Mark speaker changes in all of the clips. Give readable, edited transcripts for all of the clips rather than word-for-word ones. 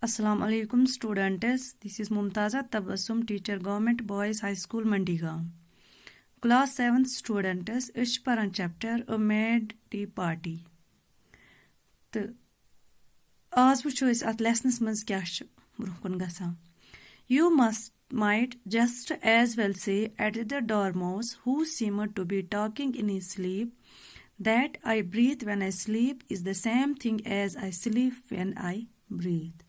Speaker 1: Assalamu alaikum students. This is Mumtaza Tabassum, teacher, Government Boys High School, Mandigaon. Class 7th students, इस परन chapter A Mad Tea Party. तो आज वुचो इस अत लेसनस मंज क्या ब्रोहकुन गसान. You might just as well say at the dormouse who seemed to be talking in his sleep that I breathe when I sleep is the same thing as I sleep when I breathe.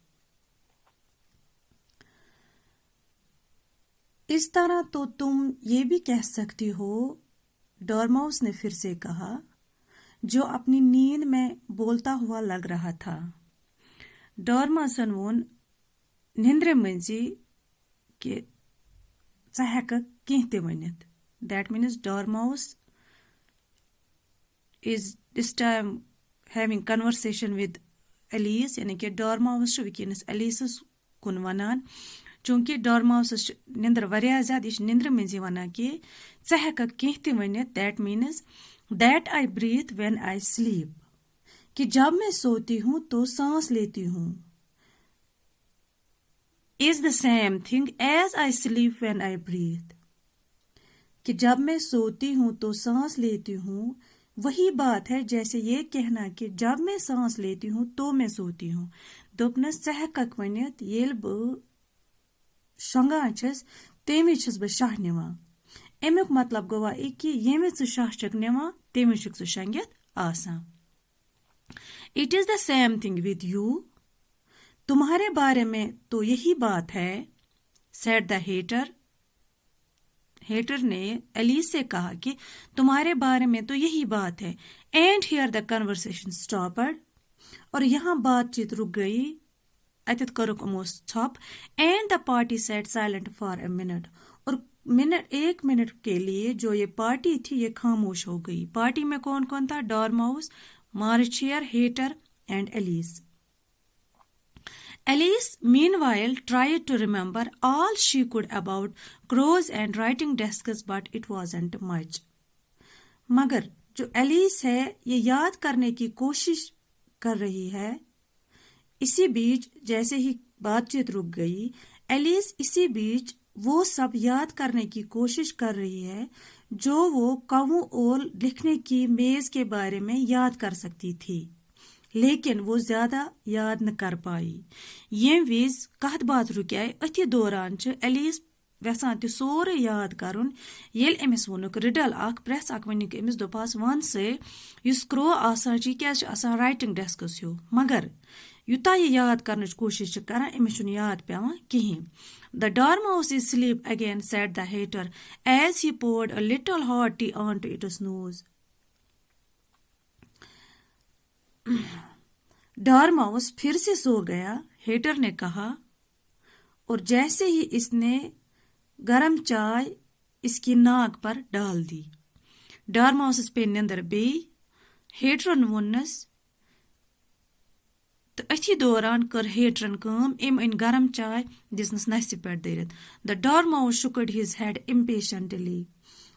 Speaker 1: इस तरह तो तुम ये भी कह सकती हो, डॉर्माउस ने फिर से कहा, जो अपनी नींद में बोलता हुआ लग रहा था. डॉर्मासन वोन निंद्रे मंजी के चहक कहते Vanit. That means डॉर्माउस is this time having conversation with Elise, यानी कि डॉर्माउस विकिनस एलिस कुन वनान. चूंकि डॉर्माउस निंद्र वारिया ज्यादा निंद्र मंजी वना कि चे हेक कह वनित. That means that I breathe when I sleep, कि जब मैं सोती हूं तो सांस लेती हूं, is the same thing as I sleep when I breathe, कि जब मैं सोती हूं तो सांस लेती हूं वही बात है जैसे ये कहना कि जब मैं सांस लेती हूं तो मैं सोती हूं. दोपनस चे हेक वनित येल ब शंगान छस तेमी छस बह शाह निवान. अमुक मतलब गो कि येमे च शाह छक निवान तेमी छक च शंगित आसान. It is the same thing with you, तुम्हारे बारे में तो यही बात है. सेड द हेटर, हेटर ने एलिस से कहा कि तुम्हारे बारे में तो यही बात है. And here the conversation stopped, और यहाँ बातचीत रुक गई. अतित करुक उमोस छप. And the party set silent for a minute, और एक मिनट के लिए जो ये पार्टी थी ये खामोश हो गई. पार्टी में कौन कौन था? Dormouse, March Hare, hatter and Alice. Alice meanwhile tried to remember all she could about crows and writing desks, but it wasn't much. मगर जो एलिस है ये याद करने की कोशिश कर रही है. इसी बीच जैसे ही बातचीत रुक गई, एलिस इसी बीच वो सब याद करने की कोशिश कर रही है जो वो कौवों और लिखने की मेज के बारे में याद कर सकती थी, लेकिन वो ज्यादा याद न कर पाई. ये विज कत बात रुकाय अथि दौरान एलिस वेसान तह सोरे याद करुन. येल अमिस वोनुक रिडल अख प्रेस अख वनिक अमिस दोपास वन से युस क्रो आसान क्या आसान राइटिंग डेस्कस हूँ, मगर युता ये याद करने कोशिश करान अमिस याद पेवान कहें. The dormouse is sleep again, said the hatter as he poured a little hot tea onto its nose. Dormouse फिर से सो गया, हेटर ने कहा, और जैसे ही इसने गरम चाय इसकी नाक पर डाल दी. डॉर्माउस पे निंदर बे. हेटरन वोनस तो अथि दौरान कर हेटरन काम एम इन गरम चाय दिसनस नसि पे दरित. The dormouse shook his head impatiently.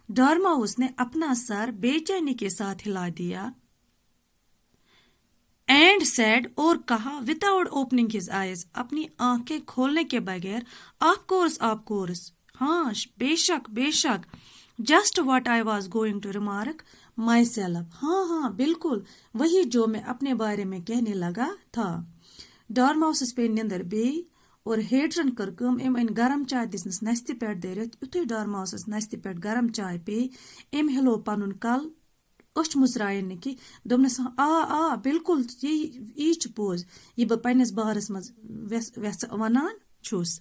Speaker 1: Dormouse ने अपना सर बेचैनी के साथ हिला दिया. एंड सेड, और कहा, विदाउट ओपनिंग हिज आईज, अपनी आंखें खोलने के बगैर, ऑफ कोर्स, हाँ बेशक बेशक, just what I was going to remark myself, हाँ बिल्कुल वही जो मैं अपने बारे में कहने लगा था. डॉर्माउस पे निंदर बे और हेटरन कर कम एम इन गरम चाय दिसनस नस्ति पे दरित. युथु डॉर्माउस नस्ति पे गरम चाय पे एम हिलो पनुन कल अच मुसरायन कि दोपनस आ बिल्कुल यी पोज ये बह पन्निस बारस मज वनान छुस.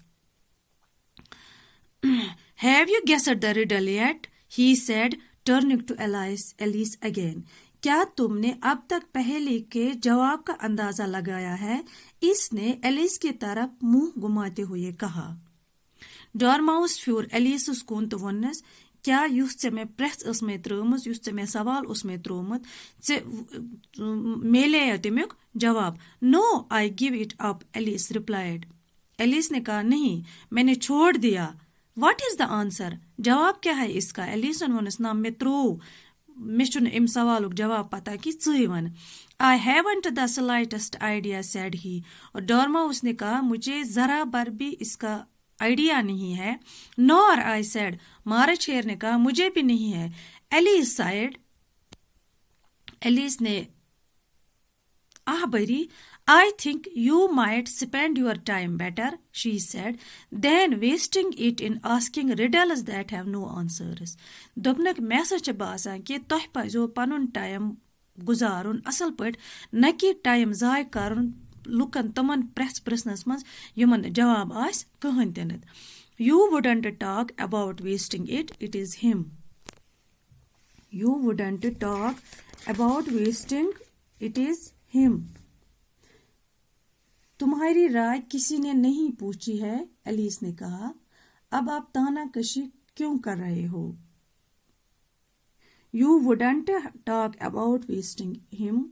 Speaker 1: Have you guessed the riddle yet? He said, turning to Elise again. क्या तुमने अब तक पहेली के जवाब का अंदाजा लगाया है? इसने एलिस की तरफ मुंह घुमाते हुए कहा. डॉर्माउस फ्यूर एलिस कुन तो वनस, क्या युस चे में प्रेस उस में त्रोमुत, युस चे में सवाल उस में त्रोमुत चे मेले तमुक जवाब. No I give it up, Alice replied. Alice ने कहा, नहीं मैंने छोड़ दिया. व्हाट इज द आंसर, जवाब क्या है इसका? एलिस वोनस ना मैं त्रो मे छुन इम सवालुक जवाब पता कि ची one. I haven't the slightest idea, said he. और डॉर्माउस ने कहा मुझे जरा बर भी इसका आइडिया नहीं है। Nor, I said. मार्चेयर ने कहा मुझे भी नहीं है। Alice sighed. एलिस ने आह भरी। I think you might spend your time better, she said, than wasting it in asking riddles that have no answers. दोपनक मैं सच बासान कि तोह पजो पनुन टाइम गुजारुन असल पट न कि टाइम जाय करन लुकन तमन प्रश्नस मज यमन जवाब आस कहन तनत। You wouldn't talk about wasting it, it is him. You wouldn't talk about wasting, it is him. तुम्हारी राय किसी ने नहीं पूछी है, एलिस ने कहा। अब आप तानाकशी क्यों कर रहे हो? You wouldn't talk about wasting him.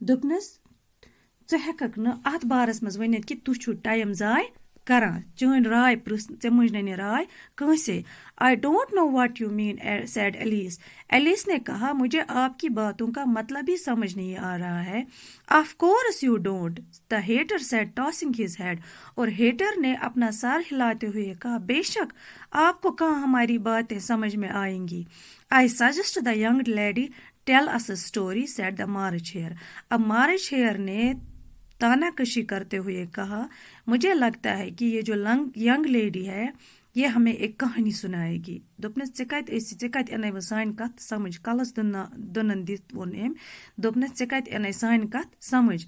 Speaker 1: दोपनस चे हेकक न अत बारस मज वनित कि तु छु टाइम जाय करान चन राय प्रश्न चे मुझने राय कंसे। I don't know what you mean, said Alice. Alice ने कहा मुझे आपकी बातों का मतलब ही समझ नहीं आ रहा है। Of course you don't, the hater said, tossing his head. और हेटर ने अपना सर हिलाते हुए कहा बेशक आपको कहाँ हमारी बातें समझ में आएंगी। I suggest the young lady tell us a story, said the march-hare. अब march-hare ने तानाकशी करते हुए कहा मुझे लगता है कि ये जो यंग लेडी है ये हमें एक कहानी सुनाएगी। दोपनस चिकत एन वो सान कत समझ कलस दुनन दित वोन एम दोपनस चिकत एन सान कत समझ।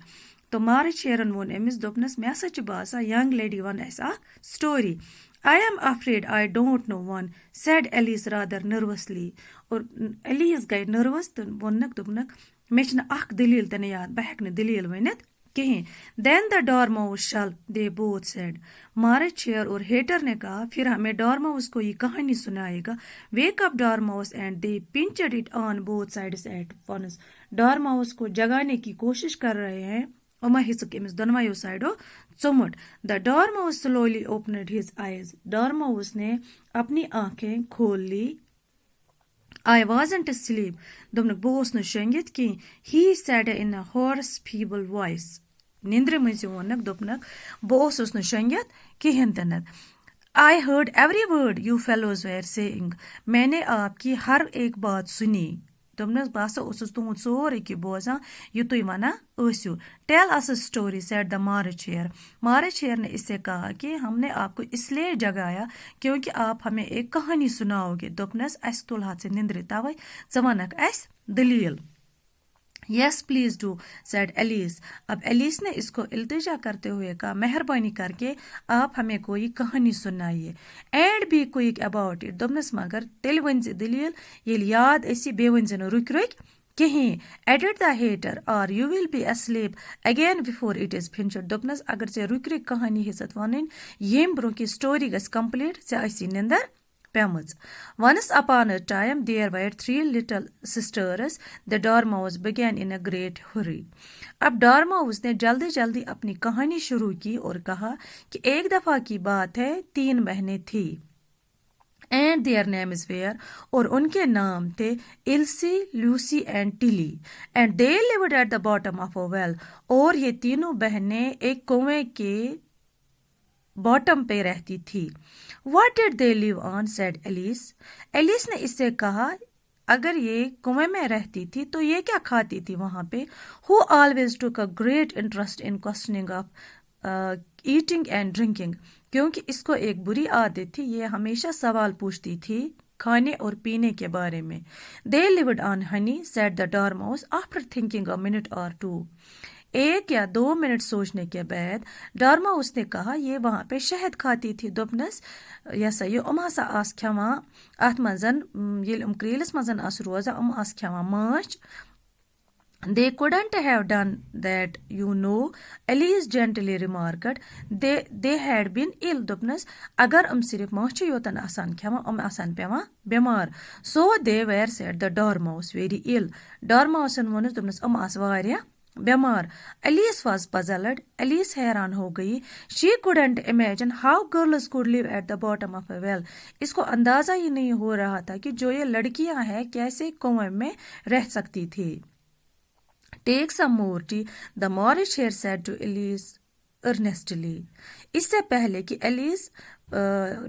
Speaker 1: तो मार्चेयरन वोन एमिस दोपनस मे सच बासा young lady one S a story. I am afraid I don't know one, said Alice rather nervously. और एलिस गई नर्वस तो वोनक दोपनक मे छन अख दलील तने याद बह हेक न दलील वनित कहीं। Then the dormouse shall, they both said. मार्चेयर और हेटर ने कहा फिर हमें डॉर्माउस को ये कहानी सुनाएगा। Wake up dormouse, and they pinched it on both sides at once. डॉर्माउस को जगाने की कोशिश कर रहे हैं और हिस्सक अमिस दोनवायो साइडो चुमुट। The dormouse slowly opened his eyes. Dormouse ने अपनी आंखें खोल ली। I wasn't asleep. दोपनक बो ओस न शंगित की। He said in a hoarse, feeble voice. निंद्र मज वोनक दोपनक बो ओस न शंगित किहन तनत। I heard every word you fellows were saying. मैंने आपकी हर एक बात सुनी। दोपनक बासा ओसुस तुम सोरे की बोजा यु तुई वना ओसु। Tell us a story, said the march-hare. मार्चेयर ने इससे कहा कि हमने आपको इसलिए जगाया क्योंकि आप हमें एक कहानी सुनाओगे। दोपनस अस तुल हाथ से निंद्र तवे जमानक अस दलील। Yes, please do, said Alice. अब एलिस ने इसको इल्तिजा करते हुए कहा मेहरबानी करके आप हमें कोई कहानी सुनाइए। And be quick about it. दोपनस मगर तेल वंज दलील ये याद ऐसी बेवंजन रुक कहीं। Added the hater, or you will be asleep again before it is finished. दोपनस अगर से रुक कहानी हिस्सत वनन येम ब्रो की स्टोरी गस कंप्लीट से ऐसी निंदर पेमज। Once upon a time there were 3 little sisters. The dormouse began in a great hurry. अब डॉर्माउस ने जल्दी जल्दी अपनी कहानी शुरू की और कहा कि एक दफा की बात है 3 बहनें थी। And their names were, और उनके नाम थे Elsie, Lucy and Tillie. And they lived at the bottom of a well. और ये तीनों बहनें एक कुएं के बॉटम पे रहती थी। What did they live on, said Alice. Alice ने इससे कहा अगर ये कुएं में रहती थी तो ये क्या खाती थी वहां पे। Who always took a great interest in questioning of eating and drinking. क्योंकि इसको एक बुरी आदत थी ये हमेशा सवाल पूछती थी खाने और पीने के बारे में। They lived on honey, said the dormouse after thinking a minute or two. 1 या 2 मिनट सोचने के बाद डॉर्माउस ने कहा ये वहां पे शहद खाती थी। दोपनस यसा ये असा आस खेवा अत मजन ये क्रीलस मजन आस रोजा आस खेवा माछ। They couldn't have done that, you know, Alice gently remarked. They had been ill. दोपनस अगर सिर्फ माछ योतन आसान खेवा आसान पेवा बीमार। So they were, said the dormouse, very ill. डॉर्माउसन वोनस दोपनस आस वारिया बीमार। Alice was puzzled. एलिस हैरान हो गई। She couldn't imagine how girls could live at the bottom of a well. इसको अंदाजा ही नहीं हो रहा था कि जो ये लड़कियां हैं कैसे कुएं में रह सकती थी। Take some more tea, the March Hare said to Alice earnestly. इससे पहले कि एलिस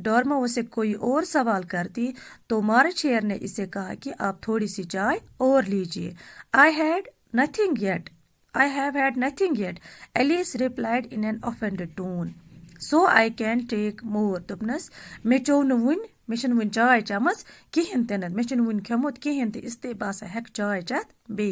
Speaker 1: डॉर्मो से कोई और सवाल करती तो मॉरिशेयर ने इसे कहा कि आप थोड़ी सी चाय और लीजिए। I had nothing yet, I have had nothing yet, Alice replied in an offended tone. So I can take more. Dopnas, me chonu wun, me shan wun chai chamas, kihin tenet, me shan wun khamut kihin te iste basa hek chai chat be.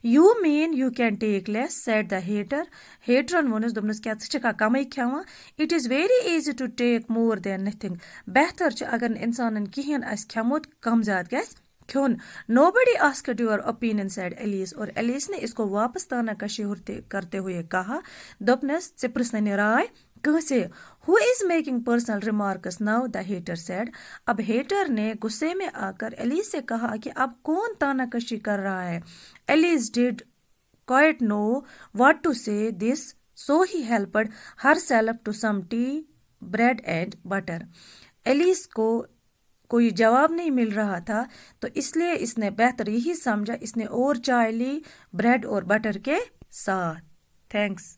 Speaker 1: You mean you can take less, said the hater. Hater wonus dopnas kya chika kamai khawa. It is very easy to take more than nothing. Behtar ch agar insanan kihin as khamut kam zat gas. क्यों? Nobody asked your opinion, said Alice. और Alice ने इसको वापस ताना कशी करते हुए कहा, दोपनस से प्रश्न राय कैसे? Who is making personal remarks now? The hater said. अब हेटर ने गुस्से में आकर एलिस से कहा कि अब कौन ताना कशी कर रहा है? Alice did quite know what to say this, so he helped herself to some tea, bread and butter. Alice को कोई जवाब नहीं मिल रहा था तो इसलिए इसने बेहतर यही समझा, इसने और चाय ली ब्रेड और बटर के साथ। थैंक्स।